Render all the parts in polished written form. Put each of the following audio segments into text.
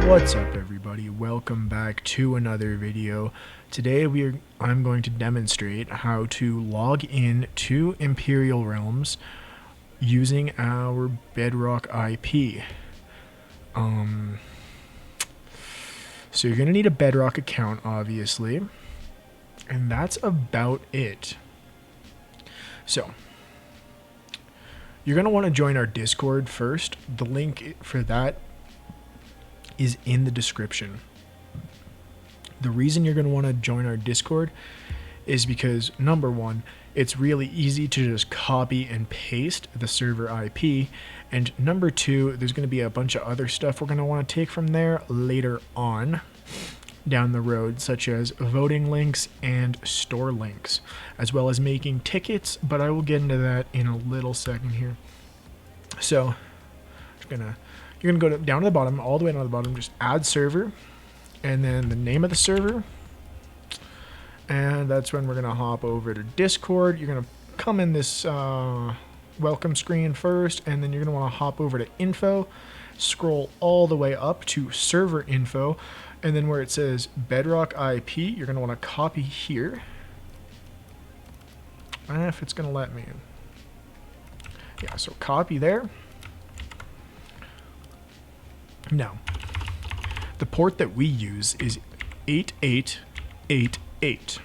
What's up everybody, welcome back to another video. Today I'm going to demonstrate how to log in to Imperial Realms using our Bedrock IP. So you're going to need a Bedrock account obviously, and that's about it. So you're going to want to join our Discord first. The link for that is in the description. The reason you're going to want to join our Discord is because, number one, it's really easy to just copy and paste the server IP, and number two, there's going to be a bunch of other stuff we're going to want to take from there later on down the road, such as voting links and store links, as well as making tickets, but I will get into that in a little second here. So you're going to go down to the bottom, all the way down to the bottom, just add server, and then the name of the server. And that's when we're going to hop over to Discord. You're going to come in this welcome screen first, and then you're going to want to hop over to info, scroll all the way up to server info, and then where it says Bedrock IP, you're going to want to copy here. If it's going to let me. Yeah, so copy there. Now, the port that we use is 8888.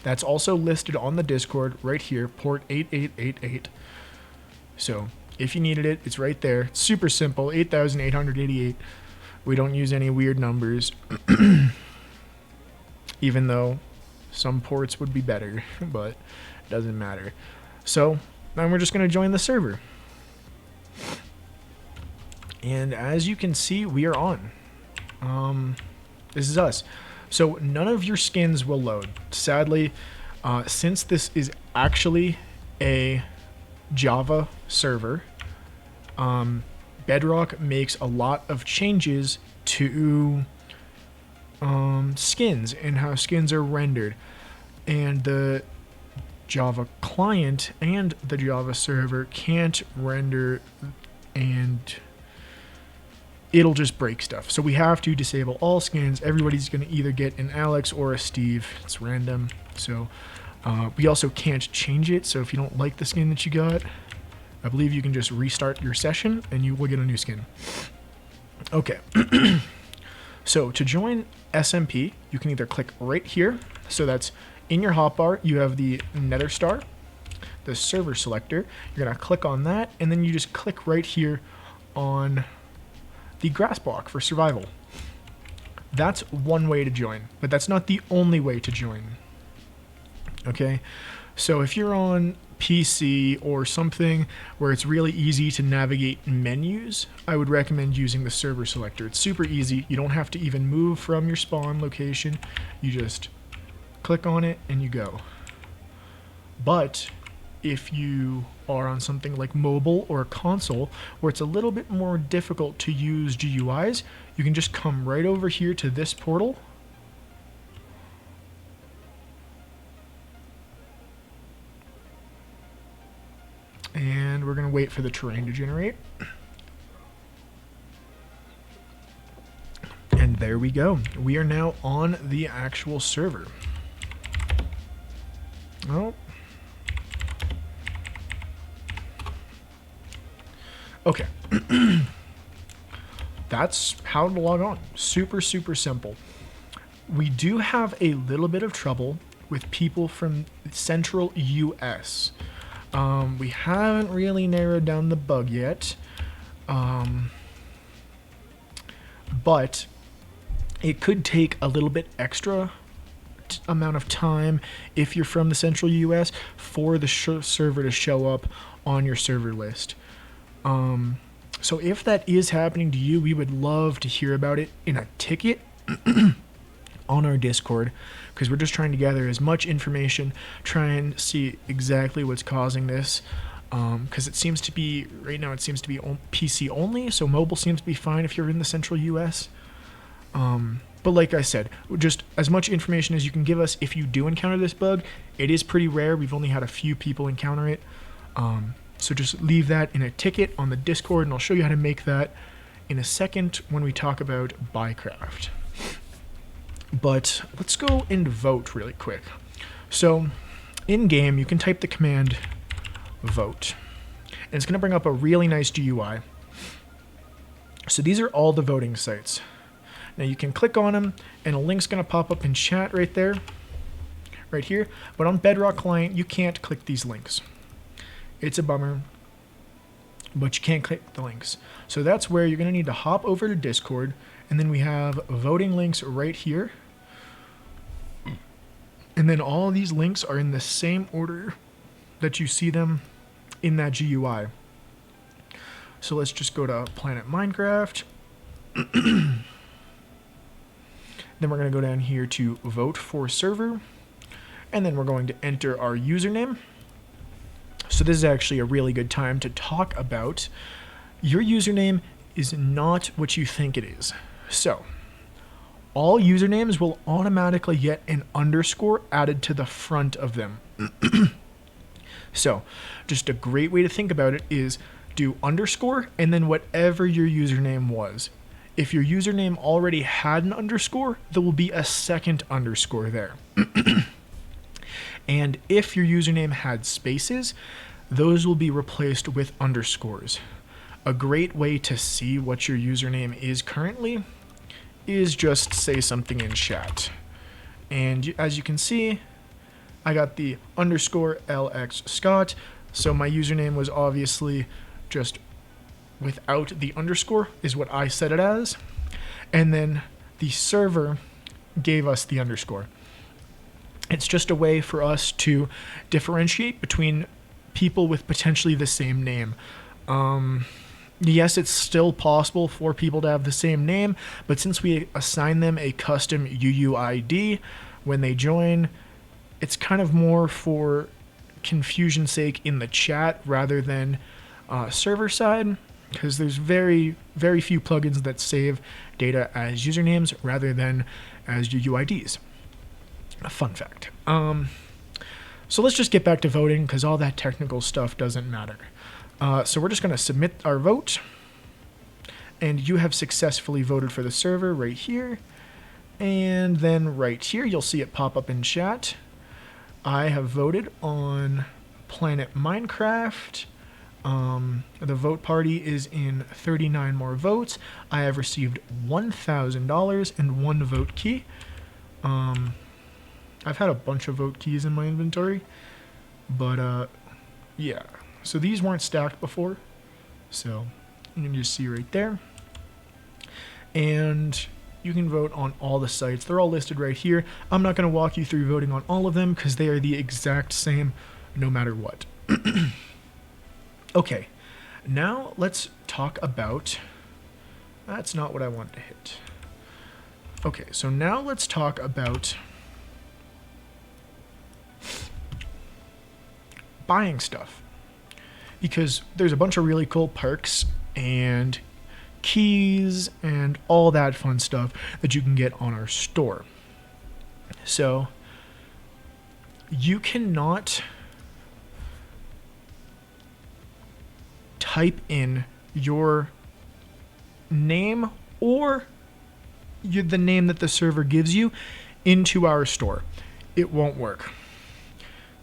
That's also listed on the Discord right here, port 8888. So if you needed it, it's right there. It's super simple, 8888. We don't use any weird numbers, even though some ports would be better, but it doesn't matter. So then we're just going to join the server. And as you can see, we are on. This is us. So none of your skins will load. Sadly, since this is actually a Java server, Bedrock makes a lot of changes to skins and how skins are rendered. And the Java client and the Java server can't render, and it'll just break stuff. So we have to disable all skins. Everybody's going to either get an Alex or a Steve. It's random. So we also can't change it. So if you don't like the skin that you got, I believe you can just restart your session and you will get a new skin. Okay. So to join SMP, you can either click right here. So that's in your hotbar. You have the Nether Star, the server selector. You're going to click on that, and then you just click right here on the grass block for survival. That's one way to join, but that's not the only way to join. Okay, so if you're on PC or something where it's really easy to navigate menus, I would recommend using the server selector. It's super easy. You don't have to even move from your spawn location. You just click on it and you go. But if you are on something like mobile or a console where it's a little bit more difficult to use GUIs, you can just come right over here to this portal. And we're going to wait for the terrain to generate. And there we go. We are now on the actual server. Oh. Okay, that's how to log on. Super, super simple. We do have a little bit of trouble with people from Central US. We haven't really narrowed down the bug yet, but it could take a little bit extra amount of time if you're from the Central US for the server to show up on your server list. So if that is happening to you, we would love to hear about it in a ticket on our Discord, because we're just trying to gather as much information, try and see exactly what's causing this, because it seems to be, right now it seems to be PC only, so mobile seems to be fine if you're in the Central US. But like I said, just as much information as you can give us if you do encounter this bug. It is pretty rare. We've only had a few people encounter it. So just leave that in a ticket on the Discord, and I'll show you how to make that in a second when we talk about Buycraft. But let's go and vote really quick. So in game, you can type the command vote, and it's going to bring up a really nice GUI. So these are all the voting sites. Now you can click on them, and a link's going to pop up in chat right there, right here. But on Bedrock Client, you can't click these links. It's a bummer, but you can't click the links. So that's where you're going to need to hop over to Discord, and then we have voting links right here. And then all of these links are in the same order that you see them in that GUI. So let's just go to Planet Minecraft. Then we're going to go down here to vote for server. And then we're going to enter our username. So this is actually a really good time to talk about your username is not what you think it is. So all usernames will automatically get an underscore added to the front of them. So just a great way to think about it is do underscore and then whatever your username was. If your username already had an underscore, there will be a second underscore there. And if your username had spaces, those will be replaced with underscores. A great way to see what your username is currently is just say something in chat. And as you can see, I got the underscore LX Scott. So my username was obviously just without the underscore is what I set it as. And then the server gave us the underscore. It's just a way for us to differentiate between people with potentially the same name. Yes, it's still possible for people to have the same name, but since we assign them a custom UUID when they join, it's kind of more for confusion's sake in the chat rather than server side, because there's very, very few plugins that save data as usernames rather than as UUIDs. A fun fact. So let's just get back to voting because all that technical stuff doesn't matter. So we're just going to submit our vote, and you have successfully voted for the server right here. And then right here, you'll see it pop up in chat. I have voted on Planet Minecraft. The vote party is in 39 more votes. I have received $1,000 and 1 vote key. I've had a bunch of vote keys in my inventory, but yeah. So these weren't stacked before, so you can just see right there. And you can vote on all the sites. They're all listed right here. I'm not going to walk you through voting on all of them because they are the exact same no matter what. Okay, now let's talk about... That's not what I wanted to hit. Okay, so now let's talk about buying stuff. Because there's a bunch of really cool perks and keys and all that fun stuff that you can get on our store. So you cannot type in your name or the name that the server gives you into our store. It won't work.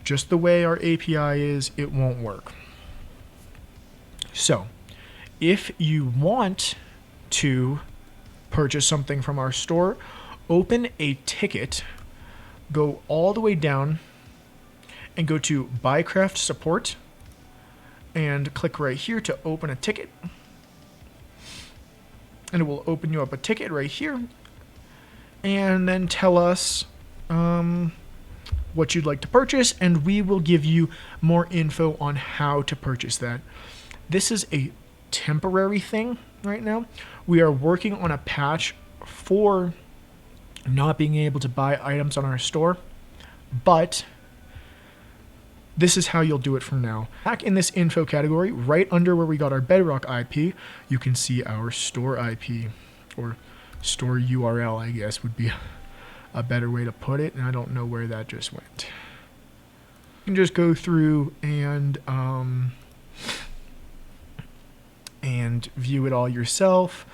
Just the way our API is, it won't work. So, if you want to purchase something from our store, open a ticket, go all the way down, and go to Buycraft Support, and click right here to open a ticket. And it will open you up a ticket right here, and then tell us what you'd like to purchase, and we will give you more info on how to purchase that. This is a temporary thing right now. We are working on a patch for not being able to buy items on our store, but this is how you'll do it from now. Back in this info category, right under where we got our Bedrock IP, you can see our store IP, or store URL, I guess would be a better way to put it, and I don't know where that just went. You can just go through and and view it all yourself.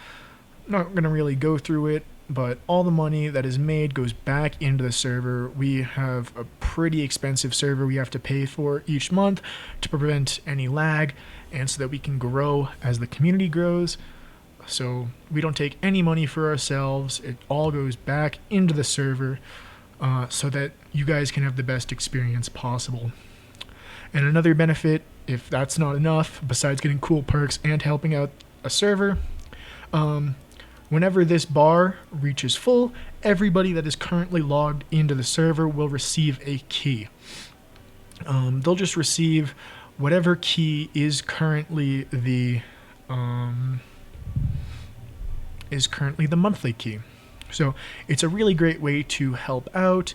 I'm not going to really go through it, but all the money that is made goes back into the server. We have a pretty expensive server we have to pay for each month to prevent any lag and so that we can grow as the community grows. So we don't take any money for ourselves. It all goes back into the server so that you guys can have the best experience possible. And another benefit, if that's not enough, besides getting cool perks and helping out a server, whenever this bar reaches full, everybody that is currently logged into the server will receive a key. They'll just receive whatever key is currently the monthly key. So it's a really great way to help out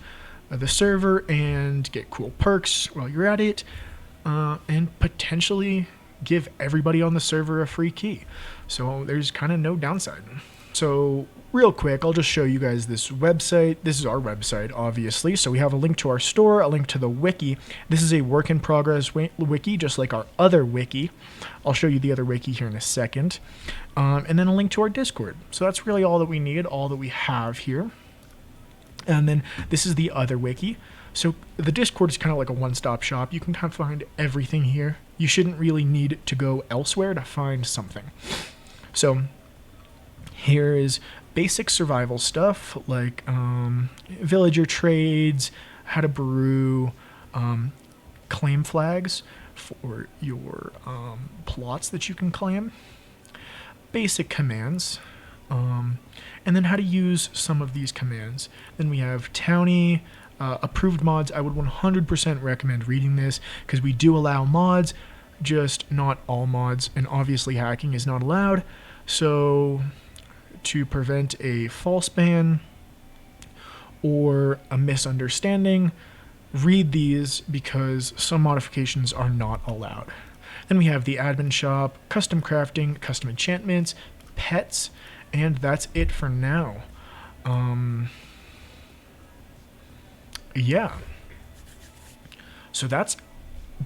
the server and get cool perks while you're at it, and potentially give everybody on the server a free key. So there's kind of no downside. So real quick, I'll just show you guys this website. This is our website, obviously. So we have a link to our store, a link to the wiki. This is a work in progress wiki, just like our other wiki. I'll show you the other wiki here in a second. And then a link to our Discord. So that's really all that we need, all that we have here. And then this is the other wiki. So the Discord is kind of like a one-stop shop. You can kind of find everything here. You shouldn't really need to go elsewhere to find something. So here is basic survival stuff like villager trades, how to brew, claim flags for your plots that you can claim, basic commands, and then how to use some of these commands. Then we have townie, approved mods. I would 100% recommend reading this because we do allow mods, just not all mods, and obviously hacking is not allowed. So to prevent a false ban or a misunderstanding, read these because some modifications are not allowed. Then we have the admin shop, custom crafting, custom enchantments, pets, and that's it for now. Yeah. So that's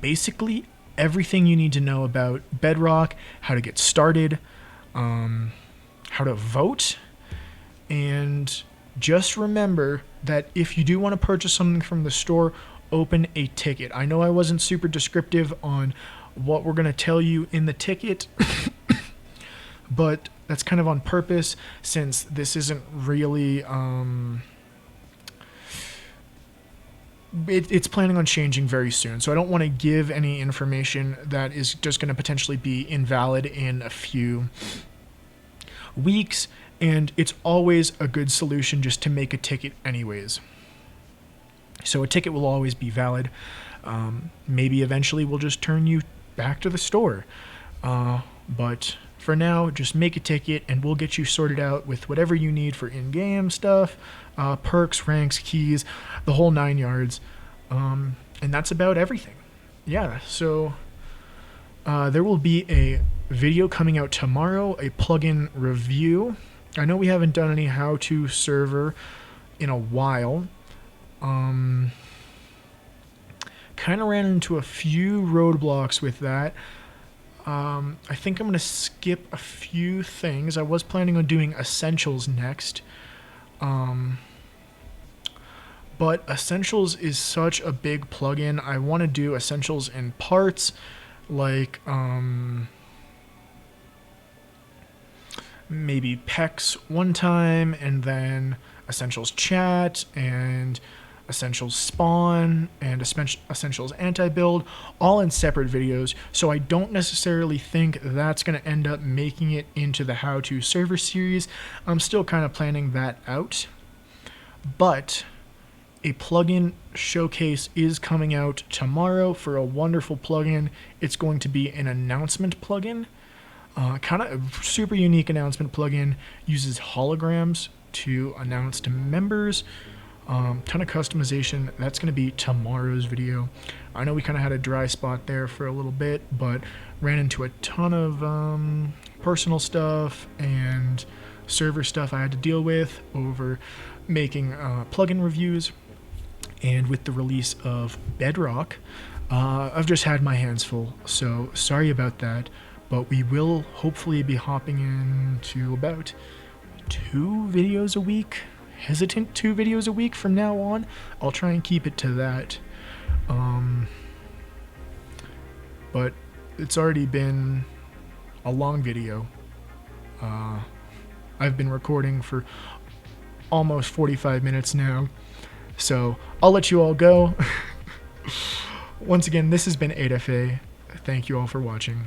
basically everything you need to know about Bedrock, how to get started, how to vote, and just remember that if you do want to purchase something from the store, open a ticket. I know I wasn't super descriptive on what we're going to tell you in the ticket, but that's kind of on purpose since this isn't really... It's planning on changing very soon, so I don't want to give any information that is just going to potentially be invalid in a few weeks, and it's always a good solution just to make a ticket anyways. So a ticket will always be valid. Maybe eventually we'll just turn you back to the store, but for now, just make a ticket and we'll get you sorted out with whatever you need for in-game stuff, perks, ranks, keys, the whole 9 yards. And that's about everything. Yeah, so there will be a video coming out tomorrow, a plugin review. I know we haven't done any how-to server in a while. Kind of ran into a few roadblocks with that. I think I'm going to skip a few things. I was planning on doing Essentials next. But Essentials is such a big plugin. I want to do Essentials in parts, like maybe PEX one time, and then Essentials chat, and Essentials spawn, and Essentials anti-build, all in separate videos, so I don't necessarily think that's going to end up making it into the how-to server series. I'm still kind of planning that out, but a plugin showcase is coming out tomorrow for a wonderful plugin. It's going to be an announcement plugin, kind of a super unique announcement plugin, uses holograms to announce to members. Ton of customization. That's going to be tomorrow's video. I know we kind of had a dry spot there for a little bit, but ran into a ton of personal stuff and server stuff I had to deal with over making plugin reviews, and with the release of Bedrock, I've just had my hands full, so sorry about that. but we will hopefully be hopping into about 2 videos a week. Hesitant 2 videos a week from now on. I'll try and keep it to that. But it's already been a long video. I've been recording for almost 45 minutes now, so I'll let you all go. Once again, this has been 8FA. Thank you all for watching.